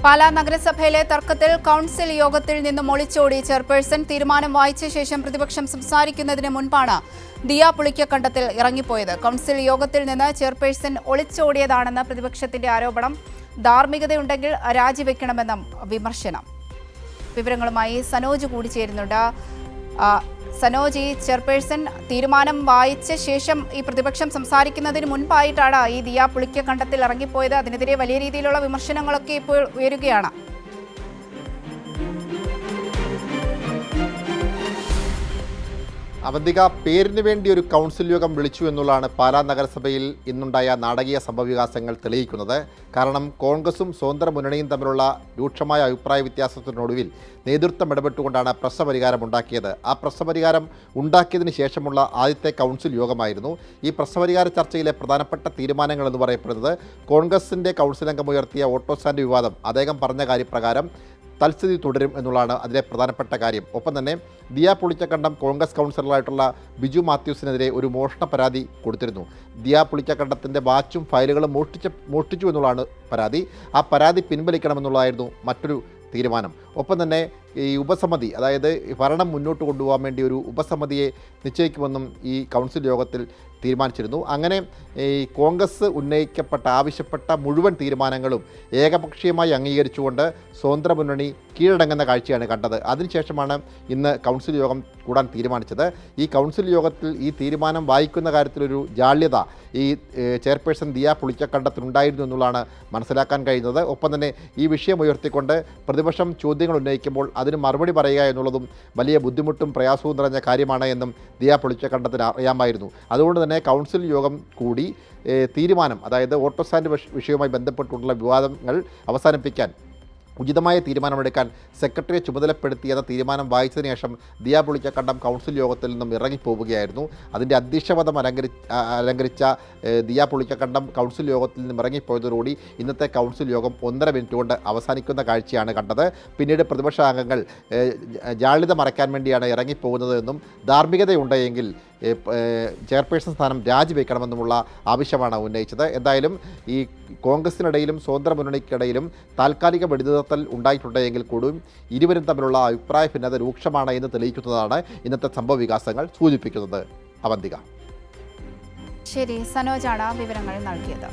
പാലാ നഗരസഭയിലെ തർക്കത്തിൽ കൗൺസിൽ യോഗത്തിൽ നിന്നും ഒളിച്ചോടി ചെയർപേഴ്സൺ തീരുമാനം വായിച്ച ശേഷം പ്രതിപക്ഷം സംസാരിക്കുന്നതിന് മുൻപാണ് ദിയ പുളിക്കക്കണ്ടത്തിൽ ഇറങ്ങിപ്പോയത്. കൗൺസിൽ യോഗത്തിൽ നിന്ന് ചെയർപേഴ്സൺ ഒളിച്ചോടിയതാണെന്ന് പ്രതിപക്ഷത്തിന്റെ ആരോപണം. ധാർമ്മികതയുണ്ടെങ്കിൽ രാജിവെക്കണമെന്നും വിമർശനം. വിവരങ്ങളുമായി സനോജ് കൂടി ചേരുന്നുണ്ട്. സനോജ്, ഈ ചെയർപേഴ്സൺ തീരുമാനം വായിച്ച ശേഷം ഈ പ്രതിപക്ഷം സംസാരിക്കുന്നതിന് മുൻപായിട്ടാണ് ഈ ദിയ പുളിക്കക്കണ്ടത്തിൽ ഇറങ്ങിപ്പോയത്. അതിനെതിരെ വലിയ രീതിയിലുള്ള വിമർശനങ്ങളൊക്കെ ഇപ്പോൾ ഉയരുകയാണ്. അവന്തിക, പേരിന് വേണ്ടി ഒരു കൗൺസിൽ യോഗം വിളിച്ചു എന്നുള്ളതാണ് പാലാ നഗരസഭയിൽ ഇന്നുണ്ടായ നാടകീയ സംഭവവികാസങ്ങൾ തെളിയിക്കുന്നത്. കാരണം കോൺഗ്രസും സ്വതന്ത്ര മുന്നണിയും തമ്മിലുള്ള രൂക്ഷമായ അഭിപ്രായ വ്യത്യാസത്തിനൊടുവിൽ നേതൃത്വം ഇടപെട്ടുകൊണ്ടാണ് പ്രശ്നപരിഹാരം ഉണ്ടാക്കിയത്. ആ പ്രശ്നപരിഹാരം ഉണ്ടാക്കിയതിന് ശേഷമുള്ള ആദ്യത്തെ കൗൺസിൽ യോഗമായിരുന്നു. ഈ പ്രശ്നപരിഹാര ചർച്ചയിലെ പ്രധാനപ്പെട്ട തീരുമാനങ്ങൾ എന്ന് പറയപ്പെടുന്നത് കോൺഗ്രസിൻ്റെ കൗൺസിൽ അംഗം ഉയർത്തിയ ഓട്ടോ സ്റ്റാൻഡ് വിവാദം അദ്ദേഹം പറഞ്ഞ കാര്യപ്രകാരം തൽസ്ഥിതി തുടരും എന്നുള്ളതാണ് അതിലെ പ്രധാനപ്പെട്ട കാര്യം. ഒപ്പം തന്നെ ദിയ പുളിക്കക്കണ്ടം കോൺഗ്രസ് കൗൺസിലറായിട്ടുള്ള ബിജു മാത്യൂസിനെതിരെ ഒരു മോഷണ പരാതി കൊടുത്തിരുന്നു. ദിയ പുളിക്കക്കണ്ടത്തിൻ്റെ വാച്ചും ഫയലുകളും മോഷ്ടിച്ചു എന്നുള്ളതാണ് പരാതി. ആ പരാതി പിൻവലിക്കണമെന്നുള്ളതായിരുന്നു മറ്റൊരു തീരുമാനം. ഒപ്പം തന്നെ ഈ ഉപസമിതി, അതായത് ഭരണം മുന്നോട്ട് കൊണ്ടുപോകാൻ വേണ്ടി ഒരു ഉപസമിതിയെ നിശ്ചയിക്കുമെന്നും ഈ കൗൺസിൽ യോഗത്തിൽ തീരുമാനിച്ചിരുന്നു. അങ്ങനെ ഈ കോൺഗ്രസ് ആവശ്യപ്പെട്ട മുഴുവൻ തീരുമാനങ്ങളും ഏകപക്ഷീയമായി അംഗീകരിച്ചുകൊണ്ട് സ്വതന്ത്ര മുന്നണി കീഴടങ്ങുന്ന കാഴ്ചയാണ് കണ്ടത്. അതിനുശേഷമാണ് ഇന്ന് കൗൺസിൽ യോഗം കൂടാൻ തീരുമാനിച്ചത്. ഈ കൗൺസിൽ യോഗത്തിൽ ഈ തീരുമാനം വായിക്കുന്ന കാര്യത്തിലൊരു ജാള്യത ഈ ചെയർപേഴ്സൺ ദിയ പുളിക്കക്കണ്ടത്തിനുണ്ടായിരുന്നു എന്നുള്ളതാണ് മനസ്സിലാക്കാൻ കഴിയുന്നത്. ഒപ്പം തന്നെ ഈ വിഷയം ഉയർത്തിക്കൊണ്ട് പ്രതിപക്ഷം ചോദ്യങ്ങൾ ഉന്നയിക്കുമ്പോൾ അതിന് മറുപടി പറയുക എന്നുള്ളതും വലിയ ബുദ്ധിമുട്ടും പ്രയാസവും നിറഞ്ഞ കാര്യമാണ് എന്നും ദിയ പുളിക്കക്കണ്ടത്തിന് അറിയാമായിരുന്നു. അതുകൊണ്ട് തന്നെ കൗൺസിൽ യോഗം കൂടി തീരുമാനം, അതായത് ഓട്ടോ സ്റ്റാൻഡ് വിഷയവുമായി ബന്ധപ്പെട്ടുള്ള വിവാദങ്ങൾ അവസാനിപ്പിക്കാൻ ഉചിതമായ തീരുമാനമെടുക്കാൻ സെക്രട്ടറിയെ ചുമതലപ്പെടുത്തിയെന്ന തീരുമാനം വായിച്ചതിന് ശേഷം ദിയ പുളിക്കക്കണ്ടം കൗൺസിൽ യോഗത്തിൽ നിന്നും ഇറങ്ങിപ്പോവുകയായിരുന്നു. അതിൻ്റെ അധ്യക്ഷപദം അലങ്കരിച്ച ദിയ പുളിക്കക്കണ്ടം കൗൺസിൽ യോഗത്തിൽ നിന്നും ഇറങ്ങിപ്പോയതോടുകൂടി ഇന്നത്തെ കൗൺസിൽ യോഗം 1.5 മിനിറ്റ് കൊണ്ട് അവസാനിക്കുന്ന കാഴ്ചയാണ് കണ്ടത്. പിന്നീട് പ്രതിപക്ഷ അംഗങ്ങൾ ജാള്യത മറയ്ക്കാൻ വേണ്ടിയാണ് ഇറങ്ങിപ്പോകുന്നതെന്നും ധാർമ്മികതയുണ്ടെങ്കിൽ ചെയർപേഴ്സൺ സ്ഥാനം രാജിവെക്കണമെന്നുമുള്ള ആവശ്യമാണ് ഉന്നയിച്ചത്. എന്തായാലും ഈ കോൺഗ്രസിനിടയിലും സ്വതന്ത്ര മുന്നണിക്കിടയിലും താൽക്കാലിക വെടിനിർത്തൽ ഉണ്ടായിട്ടുണ്ടെങ്കിൽ കൂടിയും ഇരുവരും തമ്മിലുള്ള അഭിപ്രായ ഭിന്നത രൂക്ഷമാണ് എന്ന് തെളിയിക്കുന്നതാണ് ഇന്നത്തെ സംഭവവികാസങ്ങൾ സൂചിപ്പിക്കുന്നത്. അവന്തിക. ശരി, സനോജാണ് വിവരങ്ങൾ നൽകിയത്.